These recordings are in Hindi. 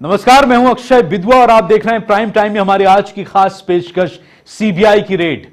नमस्कार, मैं हूं अक्षय विधवा और आप देख रहे हैं प्राइम टाइम में हमारी आज की खास पेशकश सीबीआई की रेड।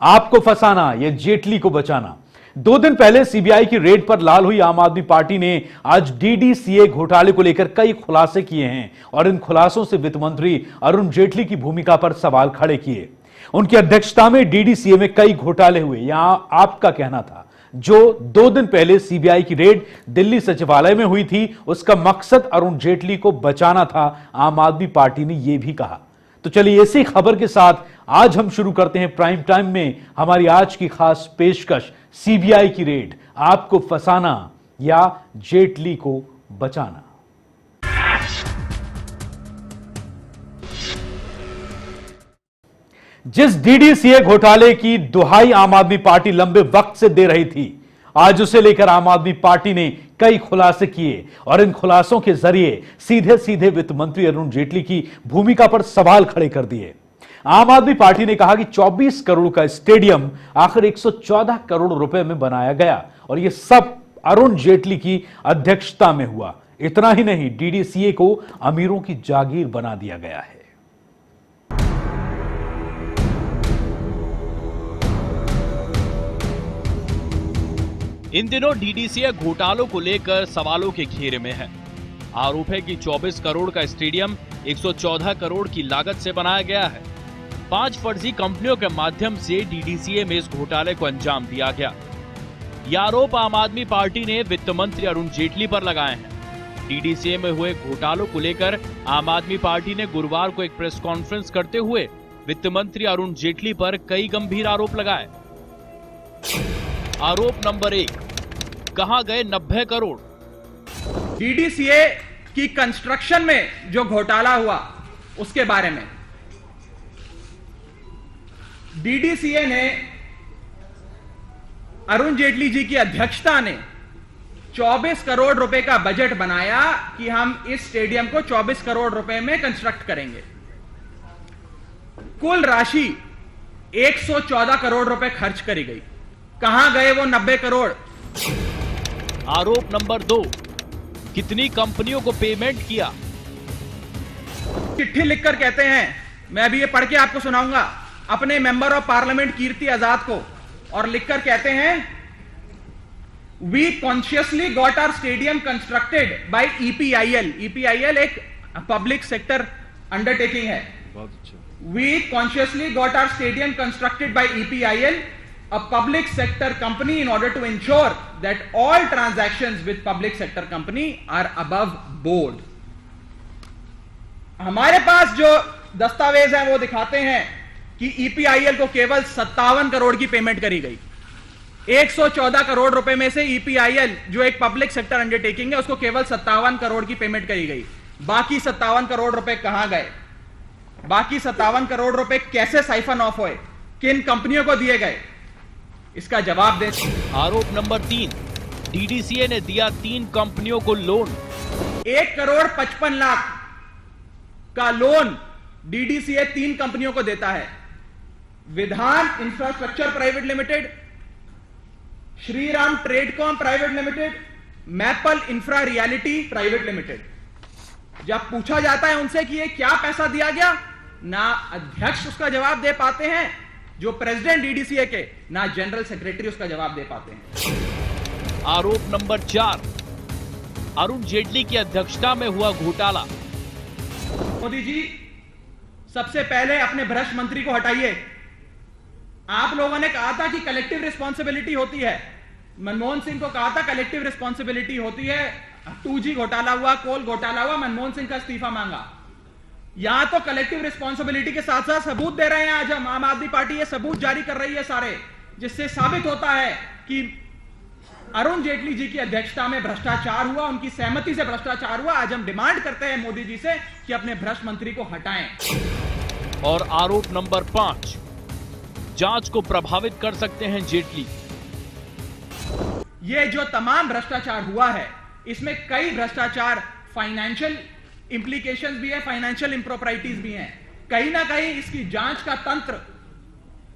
आपको फंसाना या जेटली को बचाना। 2 दिन पहले सीबीआई की रेड पर लाल हुई आम आदमी पार्टी ने आज डीडीसीए घोटाले को लेकर कई खुलासे किए हैं और इन खुलासों से वित्त मंत्री अरुण जेटली की भूमिका पर सवाल खड़े किए। उनकी अध्यक्षता में डीडीसीए में कई घोटाले हुए, यहां आपका कहना था जो 2 दिन पहले सीबीआई की रेड दिल्ली सचिवालय में हुई थी उसका मकसद अरुण जेटली को बचाना था, आम आदमी पार्टी ने यह भी कहा। तो चलिए इसी खबर के साथ आज हम शुरू करते हैं प्राइम टाइम में हमारी आज की खास पेशकश सीबीआई की रेड। आपको फंसाना या जेटली को बचाना। जिस डीडीसीए घोटाले की दुहाई आम आदमी पार्टी लंबे वक्त से दे रही थी, आज उसे लेकर आम आदमी पार्टी ने कई खुलासे किए और इन खुलासों के जरिए सीधे सीधे वित्त मंत्री अरुण जेटली की भूमिका पर सवाल खड़े कर दिए। आम आदमी पार्टी ने कहा कि 24 करोड़ का स्टेडियम आखिर 114 करोड़ रुपए में बनाया गया और यह सब अरुण जेटली की अध्यक्षता में हुआ। इतना ही नहीं, डीडीसीए को अमीरों की जागीर बना दिया गया है। इन दिनों डीडीसीए घोटालों को लेकर सवालों के घेरे में है। आरोप है कि 24 करोड़ का स्टेडियम 114 करोड़ की लागत से बनाया गया है। 5 फर्जी कंपनियों के माध्यम से डीडीसीए में इस घोटाले को अंजाम दिया गया। ये आरोप आम आदमी पार्टी ने वित्त मंत्री अरुण जेटली पर लगाए हैं। डीडीसीए में हुए घोटालों को लेकर आम आदमी पार्टी ने गुरुवार को एक प्रेस कॉन्फ्रेंस करते हुए वित्त मंत्री अरुण जेटली पर कई गंभीर आरोप लगाए। आरोप नंबर 1, कहां गए 90 करोड़? डीडीसीए की कंस्ट्रक्शन में जो घोटाला हुआ उसके बारे में डीडीसीए ने अरुण जेटली जी की अध्यक्षता ने 24 करोड़ रुपए का बजट बनाया कि हम इस स्टेडियम को 24 करोड़ रुपए में कंस्ट्रक्ट करेंगे। कुल राशि 114 करोड़ रुपए खर्च करी गई। कहां गए वो 90 करोड़? आरोप नंबर 2, कितनी कंपनियों को पेमेंट किया? चिट्ठी लिखकर कहते हैं, मैं अभी ये पढ़ के आपको सुनाऊंगा, अपने member of parliament Kirti Azad को, और लिखकर कहते हैं, we consciously got our stadium constructed by EPIL. EPIL एक पब्लिक सेक्टर अंडरटेकिंग है। We consciously got our stadium constructed by EPIL, a public sector company, in order to ensure that all transactions with public sector company are above board. हमारे पास जो दस्तावेज हैं वो दिखाते हैं कि ईपीआईएल को केवल 57 करोड़ की पेमेंट करी गई। 114 करोड़ रुपए में से ईपीआईएल जो एक पब्लिक सेक्टर अंडरटेकिंग है उसको केवल 57 करोड़ की पेमेंट करी गई। बाकी 57 करोड़ रुपए कहां गए? बाकी 57 करोड़ रुपए कैसे साइफन ऑफ हुए? किन कंपनियों को दिए गए? इसका जवाब दें। आरोप नंबर 3, डीडीसीए ने दिया 3 कंपनियों को लोन। 1 करोड़ 55 लाख का लोन डीडीसीए 3 कंपनियों को देता है। Vidhan infrastructure private limited, Shriram Tradecom private limited, Maple infra reality private limited. जब पूछा जाता है उनसे कि ये क्या पैसा दिया गया, ना अध्यक्ष उसका जवाब दे पाते हैं, जो प्रेसिडेंट डीडीसीए के, ना जनरल सेक्रेटरी उसका जवाब दे पाते हैं। आरोप नंबर 4, अरुण जेटली की अध्यक्षता में हुआ घोटाला। मोदी जी, सबसे पहले अपने भ्रष्ट मंत्री को हटाइए। आप लोगों ने कहा था कि कलेक्टिव रिस्पॉन्सिबिलिटी होती है। मनमोहन सिंह को कहा था कलेक्टिव रिस्पॉन्सिबिलिटी होती है। 2G घोटाला हुआ, कोल घोटाला हुआ, मनमोहन सिंह का इस्तीफा मांगा। यहां तो कलेक्टिव रिस्पॉन्सिबिलिटी के साथ साथ सबूत दे रहे हैं। आज हम आम आदमी पार्टी ये सबूत जारी कर रही है सारे, जिससे साबित होता है कि अरुण जेटली जी की अध्यक्षता में भ्रष्टाचार हुआ, उनकी सहमति से भ्रष्टाचार हुआ। आज हम डिमांड करते हैं मोदी जी से कि अपने भ्रष्ट मंत्री को हटाएं। और आरोप नंबर 5, जांच को प्रभावित कर सकते हैं जेटली। ये जो तमाम भ्रष्टाचार हुआ है, इसमें कई भ्रष्टाचार फाइनेंशियल इंप्लीकेशंस भी है, फाइनेंशियल इंप्रोप्राइटीज भी हैं। कहीं ना कहीं इसकी जांच का तंत्र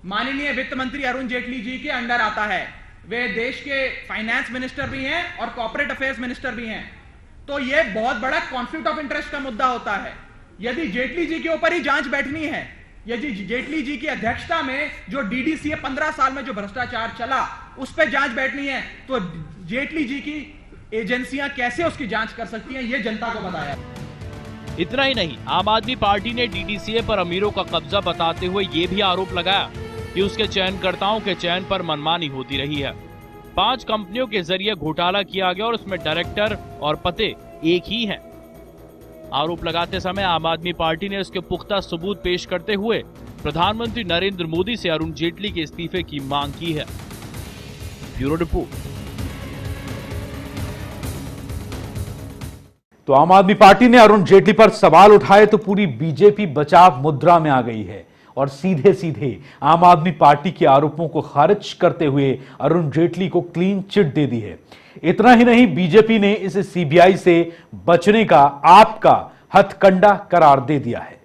माननीय वित्त मंत्री अरुण जेटली जी के अंडर आता है। वे देश के फाइनेंस मिनिस्टर भी हैं और कॉर्पोरेट अफेयर्स मिनिस्टर भी हैं। तो ये बहुत बड़ा कॉन्फ्लिक्ट ऑफ इंटरेस्ट का मुद्दा होता है। यदि जेटली जी के ऊपर ही जांच बैठनी है, यदि जेटली जी की अध्यक्षता में जो डीडीसीए 15 साल में जो भ्रष्टाचार चला उस पर जांच बैठनी है, तो जेटली जी की एजेंसियां कैसे उसकी जांच कर सकती हैं, ये जनता को बताया। इतना ही नहीं, आम आदमी पार्टी ने डीडीसीए पर अमीरों का कब्जा बताते हुए ये भी आरोप लगाया कि उसके चयनकर्ताओं के चयन पर मनमानी होती रही है। 5 कंपनियों के जरिए घोटाला किया गया और उसमें डायरेक्टर और पते एक ही हैं। आरोप लगाते समय आम आदमी पार्टी ने इसके पुख्ता सबूत पेश करते हुए प्रधानमंत्री नरेंद्र मोदी से अरुण जेटली के इस्तीफे की मांग की है। Bureau report. तो आम आदमी पार्टी ने अरुण जेटली पर सवाल उठाए तो पूरी बीजेपी बचाव मुद्रा में आ गई है और सीधे सीधे आम आदमी पार्टी के आरोपों को खारिज करते हुए अरुण जेटली को क्लीन चिट दे दी है। इतना ही नहीं, बीजेपी ने इसे सीबीआई से बचने का आपका हथकंडा करार दे दिया है।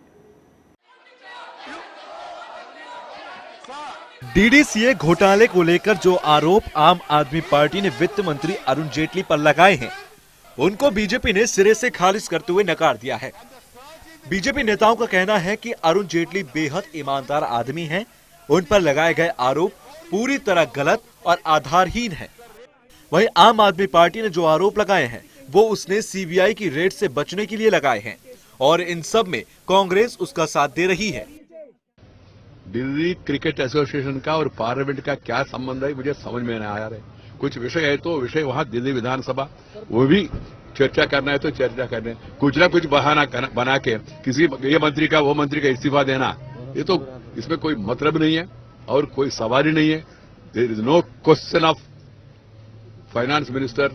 डीडीसीए घोटाले को लेकर जो आरोप आम आदमी पार्टी ने वित्त मंत्री अरुण जेटली पर लगाए हैं, उनको बीजेपी ने सिरे से खारिज करते हुए नकार दिया है। बीजेपी नेताओं का कहना है कि अरुण जेटली बेहद ईमानदार आदमी हैं, उन पर लगाए गए आरोप पूरी तरह गलत और आधारहीन है। वहीं आम आदमी पार्टी ने जो आरोप लगाए हैं वो उसने सीबीआई की रेड से बचने के लिए लगाए हैं और इन सब में कांग्रेस उसका साथ दे रही है। दिल्ली क्रिकेट एसोसिएशन का और पार्लियामेंट का क्या संबंध है, मुझे समझ में नहीं आया है। कुछ विषय है तो विषय वहां दिल्ली विधानसभा, वो भी चर्चा करना है तो चर्चा करने, कुछ ना कुछ बहाना बना के किसी ये मंत्री का वो मंत्री का इस्तीफा देना, ये तो इसमें कोई मतलब नहीं है और कोई सवाल ही नहीं है। There is no question of finance minister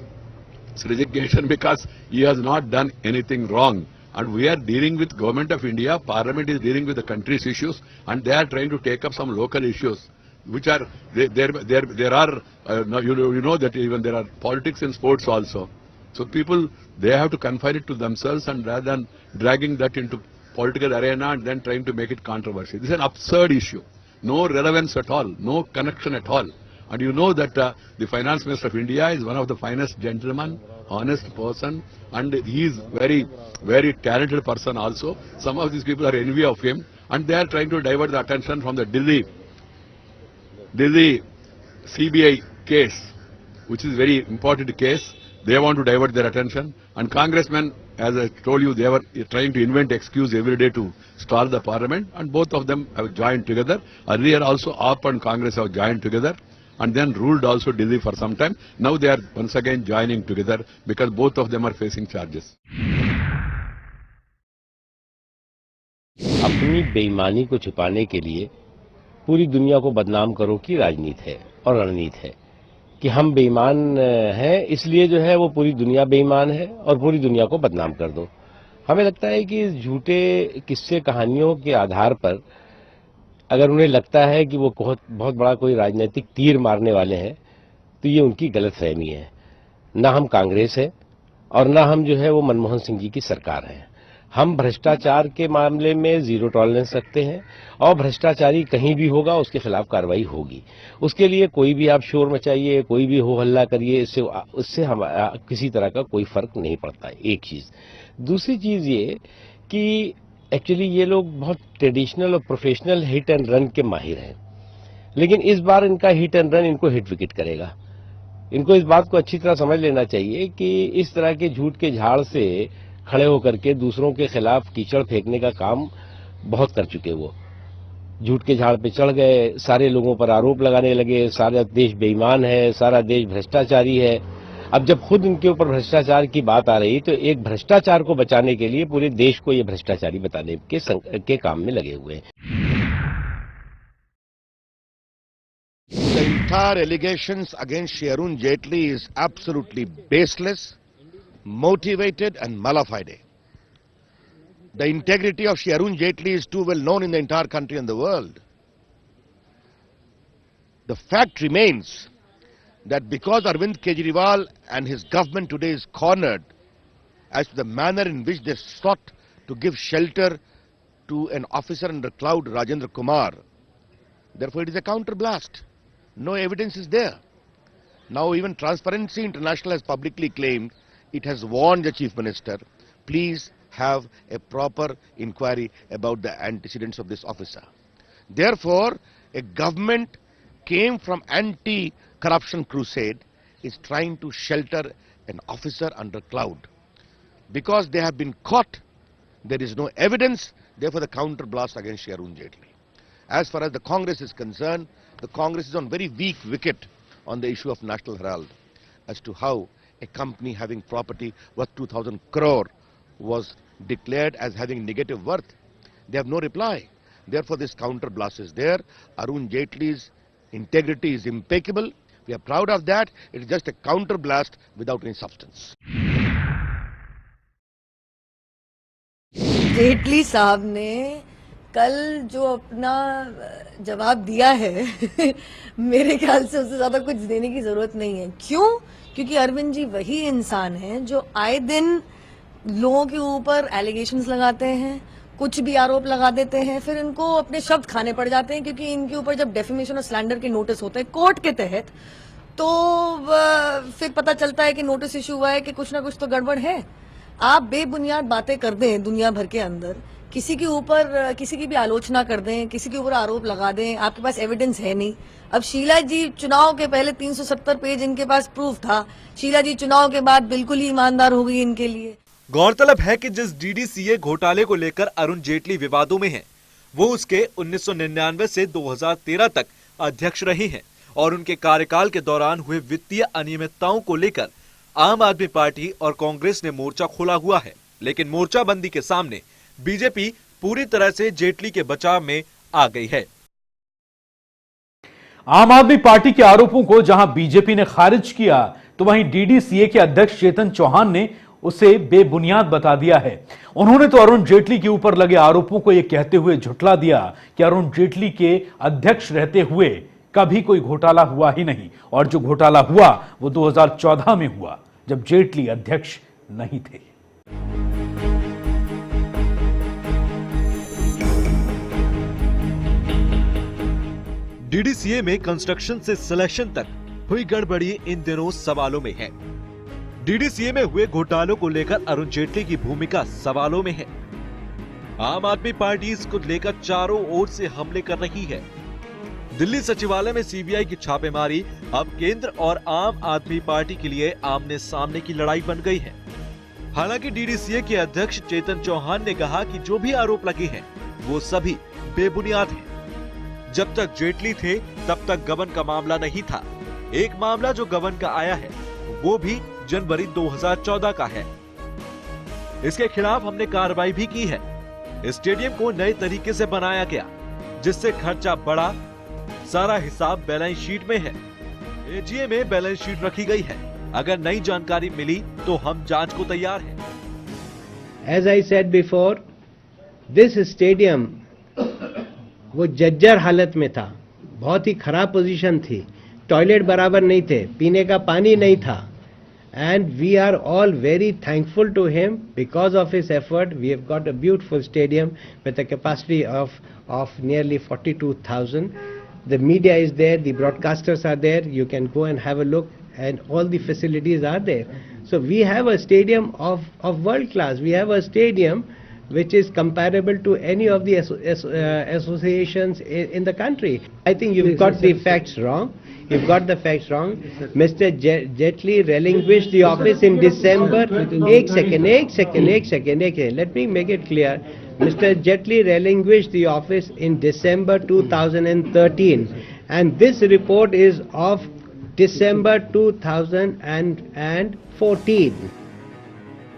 resignation because he has not done anything wrong, and we are dealing with government of India. Parliament is dealing with the country's issues, and they are trying to take up some local issues, which are there are you know that even there are politics in sports also. So people, they have to confine it to themselves, and rather than dragging that into political arena and then trying to make it controversial. This is an absurd issue, no relevance at all, no connection at all. And you know that the finance minister of India is one of the finest gentlemen, honest person, and he is very, very talented person also. Some of these people are envy of him, and they are trying to divert the attention from the Delhi CBI case, which is very important case. They want to divert their attention, and congressmen, as I told you, they were trying to invent excuse every day to stall the parliament, and both of them have joined together. Earlier also AAP and Congress have joined together, and then ruled also Delhi for some time. Now they are once again joining together because both of them are facing charges. अपनी बेईमानी को छुपाने के लिए पूरी दुनिया को बदनाम करो की राजनीति है और रणनीति है कि हम बेईमान हैं, इसलिए जो है वो पूरी दुनिया बेईमान है और पूरी दुनिया को बदनाम कर दो। हमें लगता है कि झूठे किस्से कहानियों के आधार पर अगर उन्हें लगता है कि वो बहुत बड़ा कोई राजनीतिक तीर मारने वाले हैं, तो ये उनकी गलतफहमी है। ना हम कांग्रेस है और ना हम जो है वो मनमोहन सिंह जी की सरकार है। हम भ्रष्टाचार के मामले में जीरो टॉलरेंस रखते हैं और भ्रष्टाचारी कहीं भी होगा उसके खिलाफ कार्रवाई होगी। उसके लिए कोई भी आप शोर मचाइए, कोई भी हो हल्ला करिए, इससे हम किसी तरह का कोई फर्क नहीं पड़ता है। एक चीज। दूसरी चीज ये कि एक्चुअली ये लोग बहुत ट्रेडिशनल और प्रोफेशनल हिट एंड रन के माहिर हैं, लेकिन इस बार इनका हिट एंड रन इनको हिट विकेट करेगा। इनको इस बात को अच्छी तरह समझ लेना चाहिए कि इस तरह के झूठ के झाड़ से खड़े होकर के दूसरों के खिलाफ कीचड़ फेंकने का काम बहुत कर चुके। वो झूठ के झाड़ पे चढ़ गए, सारे लोगों पर आरोप लगाने लगे, सारा देश बेईमान है, सारा देश भ्रष्टाचारी है। अब जब खुद इनके ऊपर भ्रष्टाचार की बात आ रही तो एक भ्रष्टाचार को बचाने के लिए पूरे देश को ये भ्रष्टाचारी बताने के काम में लगे हुए हैं। The entire allegations against Arun Jaitley is absolutely baseless, motivated and mala fide. The integrity of Arun Jaitley is too well known in the entire country and the world. The fact remains that because Arvind Kejriwal and his government today is cornered as to the manner in which they sought to give shelter to an officer under cloud, Rajendra Kumar, therefore it is a counterblast. No evidence is there. Now even Transparency International has publicly claimed it has warned the Chief Minister, please have a proper inquiry about the antecedents of this officer. Therefore, a government came from anti-corruption crusade is trying to shelter an officer under cloud. Because they have been caught, there is no evidence, therefore the counter blast against Shri Arun Jaitley. As far as the Congress is concerned, the Congress is on very weak wicket on the issue of National Herald as to how a company having property worth 2,000 crore was declared as having negative worth. They have no reply. Therefore, this counter blast is there. Arun Jaitley's integrity is impeccable. We are proud of that. It is just a counter blast without any substance. Jaitley साहब ने कल जो अपना जवाब दिया है मेरे ख्याल से उससे ज्यादा कुछ देने की जरूरत नहीं है। क्यों? क्योंकि अरविंद जी वही इंसान हैं जो आए दिन लोगों के ऊपर एलिगेशंस लगाते हैं, कुछ भी आरोप लगा देते हैं, फिर इनको अपने शब्द खाने पड़ जाते हैं क्योंकि इनके ऊपर जब डेफेमेशन और स्लैंडर के नोटिस होते हैं कोर्ट के तहत, तो फिर पता चलता है कि नोटिस इशू हुआ है कि कुछ ना कुछ तो गड़बड़ है। आप बेबुनियाद बातें कर दें दुनिया भर के अंदर, किसी के ऊपर किसी की भी आलोचना कर दें, किसी के ऊपर आरोप लगा दें, आपके पास एविडेंस है नहीं। अब शीला जी चुनाव के पहले 370 पेज इनके पास प्रूफ था, शीला जी चुनाव के बाद बिल्कुल ही ईमानदार हो गई इनके लिए। गौरतलब है कि जिस डीडीसीए घोटाले को लेकर अरुण जेटली विवादों में हैं, वो उसके 1999 से 2013 तक अध्यक्ष रहे हैं और उनके कार्यकाल के दौरान हुए वित्तीय अनियमितताओं को लेकर आम आदमी पार्टी और कांग्रेस ने मोर्चा खोला हुआ है। लेकिन मोर्चाबंदी के सामने बीजेपी पूरी तरह से जेटली के बचाव में आ गई है। आम आदमी पार्टी के आरोपों को जहां बीजेपी ने खारिज किया, तो वहीं डीडीसीए के अध्यक्ष चेतन चौहान ने उसे बेबुनियाद बता दिया है। उन्होंने तो अरुण जेटली के ऊपर लगे आरोपों को यह कहते हुए झुठला दिया कि अरुण जेटली के अध्यक्ष रहते हुए कभी कोई घोटाला हुआ ही नहीं, और जो घोटाला हुआ वो 2014 में हुआ जब जेटली अध्यक्ष नहीं थे। डीडीसीए में कंस्ट्रक्शन से सिलेक्शन तक हुई गड़बड़ी इन दिनों सवालों में है। डीडीसीए में हुए घोटालों को लेकर अरुण जेटली की भूमिका सवालों में है। आम आदमी पार्टी इसको लेकर चारों ओर से हमले कर रही है। दिल्ली सचिवालय में सीबीआई की छापेमारी अब केंद्र और आम आदमी पार्टी के लिए आमने सामने की लड़ाई बन गई है। हालांकि डीडीसीए के अध्यक्ष चेतन चौहान ने कहा कि जो भी आरोप लगे हैं वो सभी बेबुनियाद हैं। जब तक जेटली थे तब तक गबन का मामला नहीं था। एक मामला जो गबन का आया है वो भी जनवरी 2014 का है। इसके खिलाफ हमने कार्रवाई भी की है। स्टेडियम को नए तरीके से बनाया गया जिससे खर्चा बढ़ा। सारा हिसाब बैलेंस शीट में है। एजीए में बैलेंस शीट रखी गई है। अगर नई जानकारी मिली तो हम जांच को तैयार हैं। As I said before, this stadium वो जर्जर हालत में था, बहुत ही खराब पोजीशन थी, टॉयलेट बराबर नहीं थे, पीने का पानी नहीं था, and we are all very thankful to him because of his effort. We have got a beautiful stadium with a capacity of nearly 42,000. The media is there, the broadcasters are there, you can go and have a look, and all the facilities are there. So we have a stadium of world class. We have a stadium which is comparable to any of the associations in the country. I think you've got the facts wrong. You've got the facts wrong. Mr. Jaitley relinquished the office in December. एक second. Let me make it clear. Mr. Jaitley relinquished the office in December 2013, and this report is of December 2014.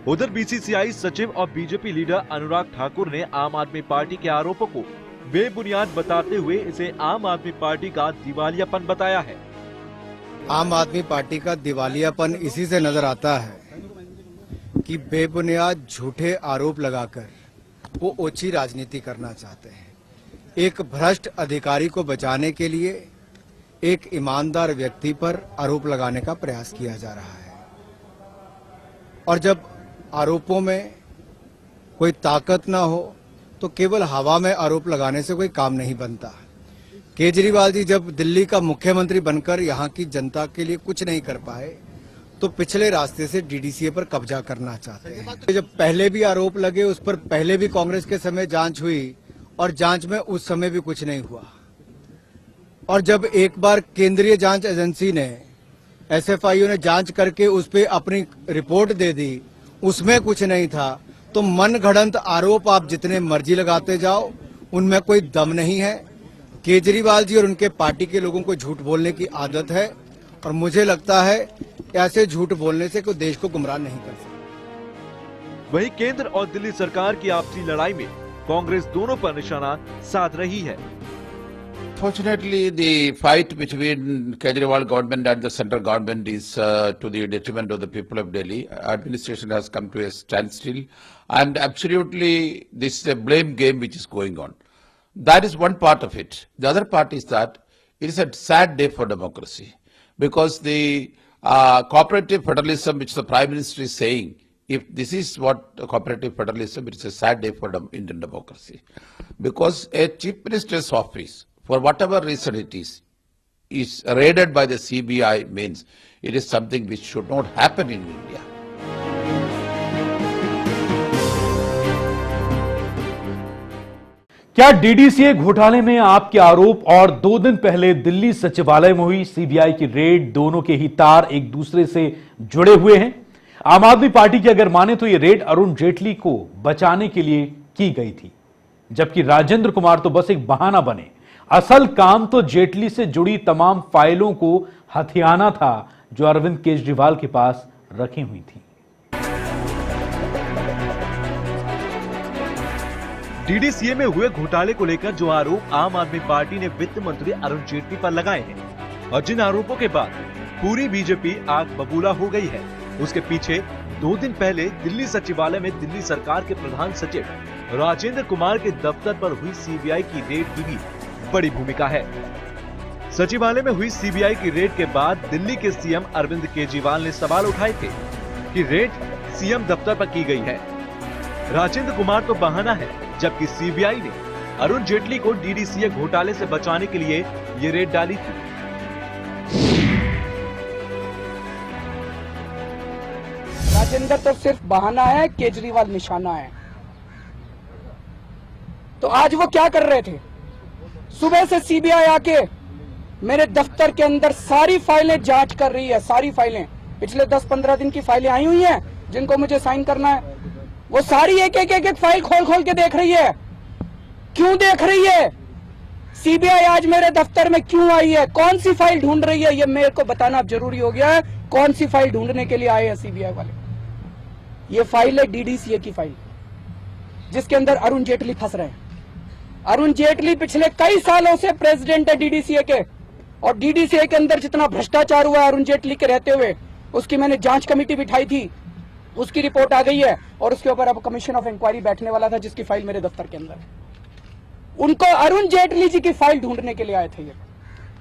उधर बीसीसीआई सचिव और बीजेपी लीडर अनुराग ठाकुर ने आम आदमी पार्टी के आरोपों को बेबुनियाद बताते हुए इसे आम आदमी पार्टी का दिवालियापन बताया है। आम आदमी पार्टी का दिवालियापन इसी से नजर आता है कि बेबुनियाद झूठे आरोप लगाकर वो ओछी राजनीति करना चाहते हैं। एक भ्रष्ट अधिकारी को बचाने के लिए एक ईमानदार व्यक्ति पर आरोप लगाने का प्रयास किया जा रहा है, और जब आरोपों में कोई ताकत ना हो तो केवल हवा में आरोप लगाने से कोई काम नहीं बनता। केजरीवाल जी जब दिल्ली का मुख्यमंत्री बनकर यहाँ की जनता के लिए कुछ नहीं कर पाए तो पिछले रास्ते से डीडीसीए पर कब्जा करना चाहते हैं। जब पहले भी आरोप लगे, उस पर पहले भी कांग्रेस के समय जांच हुई और जांच में उस समय भी कुछ नहीं हुआ। और जब एक बार केंद्रीय जांच एजेंसी ने, एसएफआईओ ने जांच करके उस पर अपनी रिपोर्ट दे दी, उसमें कुछ नहीं था, तो मनगढ़ंत आरोप आप जितने मर्जी लगाते जाओ, उनमें कोई दम नहीं है। केजरीवाल जी और उनके पार्टी के लोगों को झूठ बोलने की आदत है और मुझे लगता है ऐसे झूठ बोलने से कोई देश को गुमराह नहीं कर सकता। वहीं केंद्र और दिल्ली सरकार की आपसी लड़ाई में कांग्रेस दोनों पर निशाना साध रही है। Fortunately, the fight between Kejriwal government and the central government is to the detriment of the people of Delhi. Administration has come to a standstill, and absolutely this is a blame game which is going on. That is one part of it. The other part is that it is a sad day for democracy, because the cooperative federalism which the Prime Minister is saying, if this is what cooperative federalism, it is a sad day for Indian democracy, because a Chief Minister's office, for whatever reason it is raided by the CBI means it is something which should not happen in India. क्या डीडीसीए घोटाले में आपके आरोप और 2 दिन पहले दिल्ली सचिवालय में हुई सीबीआई की रेड, दोनों के ही तार एक दूसरे से जुड़े हुए हैं? आम आदमी पार्टी की अगर माने तो यह रेड अरुण जेटली को बचाने के लिए की गई थी, जबकि राजेंद्र कुमार तो बस एक बहाना बने। असल काम तो जेटली से जुड़ी तमाम फाइलों को हथियाना था जो अरविंद केजरीवाल के पास रखी हुई थी। डीडीसीए में हुए घोटाले को लेकर जो आरोप आम आदमी पार्टी ने वित्त मंत्री अरुण जेटली पर लगाए हैं और जिन आरोपों के बाद पूरी बीजेपी आग बबूला हो गई है, उसके पीछे 2 दिन पहले दिल्ली सचिवालय में दिल्ली सरकार के प्रधान सचिव राजेंद्र कुमार के दफ्तर पर हुई सीबीआई की रेड की भी बड़ी भूमिका है। सचिवालय में हुई सीबीआई की रेड के बाद दिल्ली के सीएम अरविंद केजरीवाल ने सवाल उठाए थे कि रेड सीएम दफ्तर पर की गई है। राजेंद्र कुमार तो बहाना है, जबकि सीबीआई ने अरुण जेटली को डीडीसीए घोटाले से बचाने के लिए ये रेड डाली थी। राजेंद्र तो सिर्फ बहाना है, केजरीवाल निशाना है। तो आज वो क्या कर रहे थे? सुबह से सीबीआई आके मेरे दफ्तर के अंदर सारी फाइलें जांच कर रही है। सारी फाइलें, पिछले 10-15 दिन की फाइलें आई हुई हैं जिनको मुझे साइन करना है, वो सारी एक एक फाइल खोल के देख रही है। क्यों देख रही है? सीबीआई आज मेरे दफ्तर में क्यों आई है? कौन सी फाइल ढूंढ रही है? ये मेरे को बताना अब जरूरी हो गया है। कौन सी फाइल ढूंढने के लिए आए हैं सीबीआई वाले? ये फाइल है डीडीसीए की फाइल, जिसके अंदर अरुण जेटली फंस रहे हैं। अरुण जेटली पिछले कई सालों से प्रेसिडेंट है डीडीसीए के, और डीडीसीए के अंदर जितना भ्रष्टाचार हुआ अरुण जेटली के रहते हुए, उसकी मैंने जांच कमेटी बिठाई थी, उसकी रिपोर्ट आ गई है और उसके ऊपर अब कमीशन ऑफ इंक्वायरी बैठने वाला था, जिसकी फाइल मेरे दफ्तर के अंदर है। उनको अरुण जेटली जी की फाइल ढूंढने के लिए आए थे ये।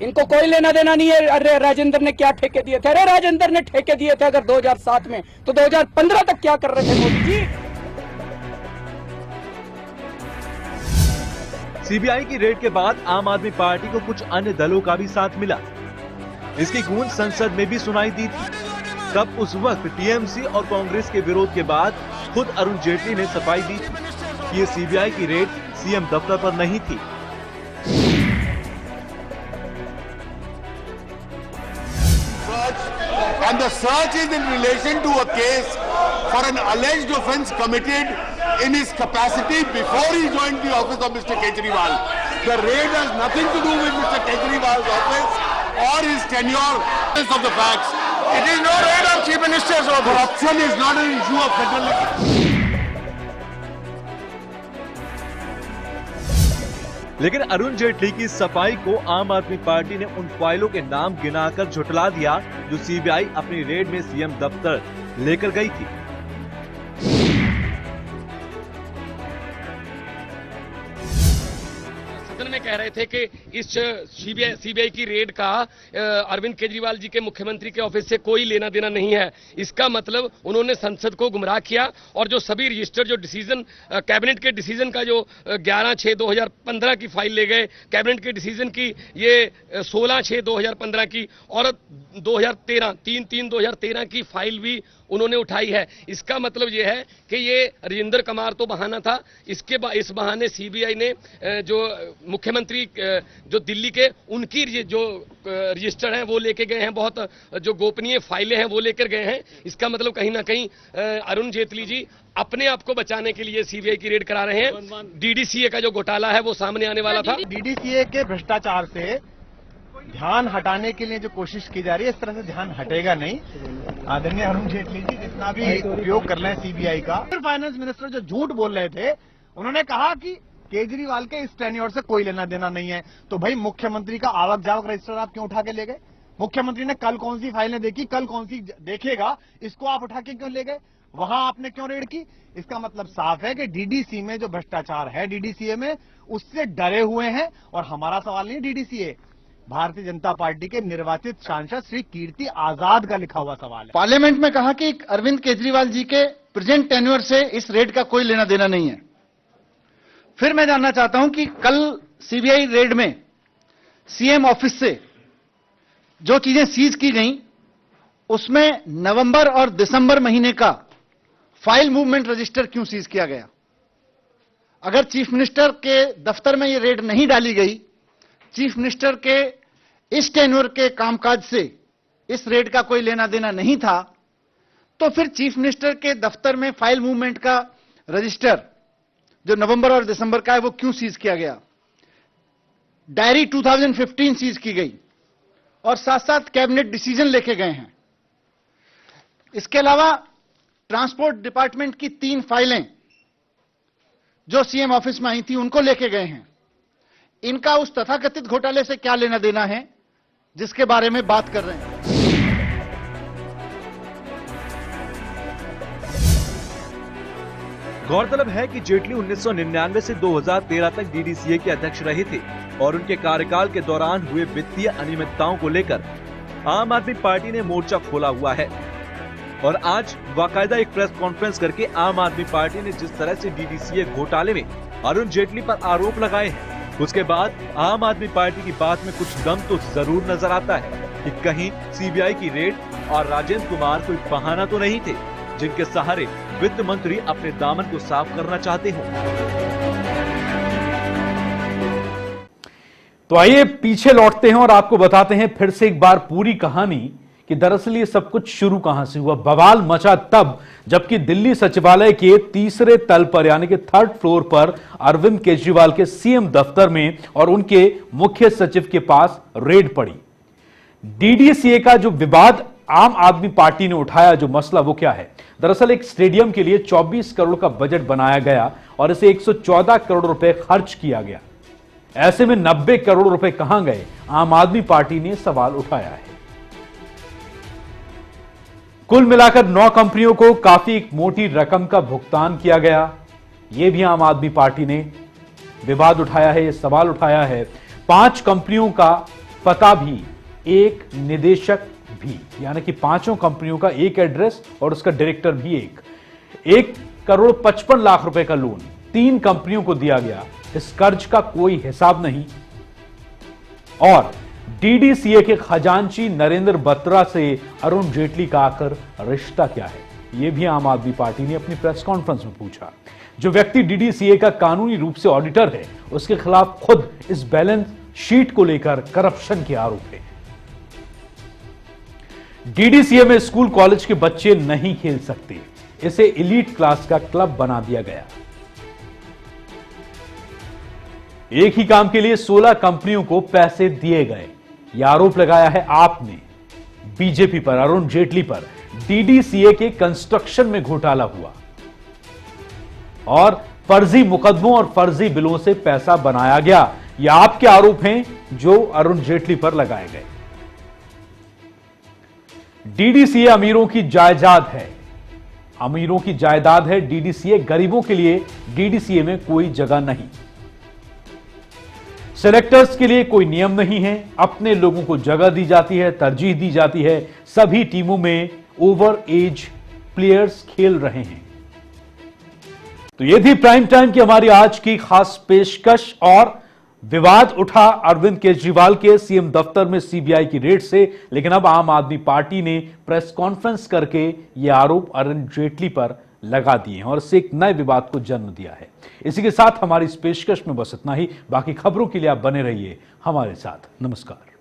इनको कोई लेना देना नहीं है अरे राजेंद्र ने क्या ठेके दिए थे। अरे राजेंद्र ने ठेके दिए थे अगर 2007 में, तो 2015 तक क्या कर रहे थे मोदी जी? सीबीआई की रेड के बाद आम आदमी पार्टी को कुछ अन्य दलों का भी साथ मिला। इसकी गूंज संसद में भी सुनाई दी थी। तब उस वक्त टीएमसी और कांग्रेस के विरोध के बाद खुद अरुण जेटली ने सफाई दी थी कि ये सीबीआई की रेड सीएम दफ्तर पर नहीं थी। And the search is in relation to a case for an alleged offence committed in his capacity before he joined the office of Mr. Kejriwal. The raid has nothing to do with Mr. Kejriwal's office or his tenure. Of the facts, it is no raid of Chief Minister's office. Corruption is not an issue of federalism. लेकिन अरुण जेटली की सफाई को आम आदमी पार्टी ने उन फाइलों के नाम गिनाकर झुठला दिया जो सीबीआई अपनी रेड में सीएम दफ्तर लेकर गई थी। सदन में कह रहे थे कि इस सीबीआई की रेड का अरविंद केजरीवाल जी के मुख्यमंत्री के ऑफिस से कोई लेना देना नहीं है। इसका मतलब उन्होंने संसद को गुमराह किया और जो सभी रजिस्टर जो डिसीजन कैबिनेट के डिसीजन का जो 11/6/2015 की फाइल ले गए, कैबिनेट के डिसीजन की ये 16/6/2015 की और 3/3/2013 की फाइल भी उन्होंने उठाई है। इसका मतलब यह है कि ये राजेंद्र कुमार तो बहाना था, इस बहाने सीबीआई ने जो मुख्यमंत्री जो दिल्ली के उनकी जो रजिस्टर हैं वो लेके गए हैं, बहुत जो गोपनीय फाइलें हैं वो लेकर गए हैं। इसका मतलब कहीं ना कहीं अरुण जेटली जी अपने आप को बचाने के लिए सीबीआई की रेड करा रहे हैं। डीडीसीए का जो घोटाला है वो सामने आने वाला था। डीडीसीए के भ्रष्टाचार से ध्यान हटाने के लिए जो कोशिश की जा रही है, इस तरह से ध्यान हटेगा नहीं। आदरणीय अरुण जेटली जी जितना भी उपयोग कर रहे हैं सीबीआई का, फाइनेंस मिनिस्टर जो झूठ बोल रहे थे, उन्होंने कहा कि केजरीवाल के इस टेन्योर से कोई लेना देना नहीं है। तो भाई मुख्यमंत्री का आवक जावक रजिस्टर आप क्यों उठा के ले गए? मुख्यमंत्री ने कल कौन सी फाइलें देखी, कल कौन सी देखेगा, इसको आप उठा के क्यों ले गए? वहां आपने क्यों रेड की? इसका मतलब साफ है कि डीडीसी में जो भ्रष्टाचार है, डीडीसीए में, उससे डरे हुए हैं। और हमारा सवाल नहीं डीडीसीए, भारतीय जनता पार्टी के निर्वाचित सांसद श्री कीर्ति आजाद का लिखा हुआ सवाल है। पार्लियामेंट में कहा कि अरविंद केजरीवाल जी के प्रेजेंट टेन्योर से इस रेड का कोई लेना देना नहीं है। फिर मैं जानना चाहता हूं कि कल सीबीआई रेड में सीएम ऑफिस से जो चीजें सीज की गई, उसमें नवंबर और दिसंबर महीने का फाइल मूवमेंट रजिस्टर क्यों सीज किया गया? अगर चीफ मिनिस्टर के दफ्तर में यह रेड नहीं डाली गई, चीफ मिनिस्टर के इस टेन्योर के कामकाज से इस रेड का कोई लेना देना नहीं था, तो फिर चीफ मिनिस्टर के दफ्तर में फाइल मूवमेंट का रजिस्टर जो नवंबर और दिसंबर का है वो क्यों सीज किया गया? डायरी 2015 सीज की गई और साथ साथ कैबिनेट डिसीजन लेके गए हैं। इसके अलावा ट्रांसपोर्ट डिपार्टमेंट की 3 फाइलें जो सीएम ऑफिस में आई थी उनको लेके गए हैं। इनका उस तथाकथित घोटाले से क्या लेना देना है जिसके बारे में बात कर रहे हैं? गौरतलब है कि जेटली 1999 से 2013 तक डीडीसीए के अध्यक्ष रहे थे और उनके कार्यकाल के दौरान हुए वित्तीय अनियमितताओं को लेकर आम आदमी पार्टी ने मोर्चा खोला हुआ है। और आज बाकायदा एक प्रेस कॉन्फ्रेंस करके आम आदमी पार्टी ने जिस तरह से डीडीसीए घोटाले में अरुण जेटली पर आरोप लगाए हैं, उसके बाद आम आदमी पार्टी की बात में कुछ दम तो जरूर नजर आता है कि कहीं सीबीआई की रेड और राजेंद्र कुमार कोई बहाना तो नहीं थे जिनके सहारे वित्त मंत्री अपने दामन को साफ करना चाहते हो। तो आइए पीछे लौटते हैं और आपको बताते हैं फिर से एक बार पूरी कहानी कि दरअसल ये सब कुछ शुरू कहां से हुआ। बवाल मचा तब जबकि दिल्ली सचिवालय के तीसरे तल पर यानी कि 3rd फ्लोर पर अरविंद केजरीवाल के सीएम दफ्तर में और उनके मुख्य सचिव के पास रेड पड़ी। डीडीसीए का जो विवाद आम आदमी पार्टी ने उठाया, जो मसला वो क्या है? दरअसल एक स्टेडियम के लिए 24 करोड़ का बजट बनाया गया और इसे 114 करोड़ रुपए खर्च किया गया। ऐसे में 90 करोड़ रुपए कहां गए? आम आदमी पार्टी ने सवाल उठाया है। कुल मिलाकर 9 कंपनियों को काफी एक मोटी रकम का भुगतान किया गया। यह भी आम आदमी पार्टी ने विवाद उठाया है, यह सवाल उठाया है। 5 कंपनियों का पता भी, एक निदेशक भी, यानी कि 5 कंपनियों का एक एड्रेस और उसका डायरेक्टर भी एक। 1,55,00,000 रुपए का लोन 3 कंपनियों को दिया गया। इस कर्ज का कोई हिसाब नहीं। और डीडीसीए के खजांची नरेंद्र बत्रा से अरुण जेटली का आखिर रिश्ता क्या है? यह भी आम आदमी पार्टी ने अपनी प्रेस कॉन्फ्रेंस में पूछा। जो व्यक्ति डीडीसीए का कानूनी रूप से ऑडिटर है, उसके खिलाफ खुद इस बैलेंस शीट को लेकर करप्शन के आरोप है। डीडीसीए में स्कूल कॉलेज के बच्चे नहीं खेल सकते, इसे एलीट क्लास का क्लब बना दिया गया। एक ही काम के लिए 16 कंपनियों को पैसे दिए गए। यह आरोप लगाया है आपने बीजेपी पर, अरुण जेटली पर। डीडीसीए के कंस्ट्रक्शन में घोटाला हुआ और फर्जी मुकदमों और फर्जी बिलों से पैसा बनाया गया। यह आपके आरोप हैं जो अरुण जेटली पर लगाए गए। डीडीसीए अमीरों की जायदाद है, अमीरों की जायदाद है डीडीसीए। गरीबों के लिए डीडीसीए में कोई जगह नहीं। सेलेक्टर्स के लिए कोई नियम नहीं है, अपने लोगों को जगह दी जाती है, तरजीह दी जाती है। सभी टीमों में ओवर एज प्लेयर्स खेल रहे हैं। तो ये थी प्राइम टाइम की हमारी आज की खास पेशकश। और विवाद उठा अरविंद केजरीवाल के सीएम दफ्तर में सीबीआई की रेड से, लेकिन अब आम आदमी पार्टी ने प्रेस कॉन्फ्रेंस करके ये आरोप अरुण जेटली पर लगा दिए हैं और इससे एक नए विवाद को जन्म दिया है। इसी के साथ हमारी इस पेशकश में बस इतना ही। बाकी खबरों के लिए आप बने रहिए हमारे साथ। नमस्कार।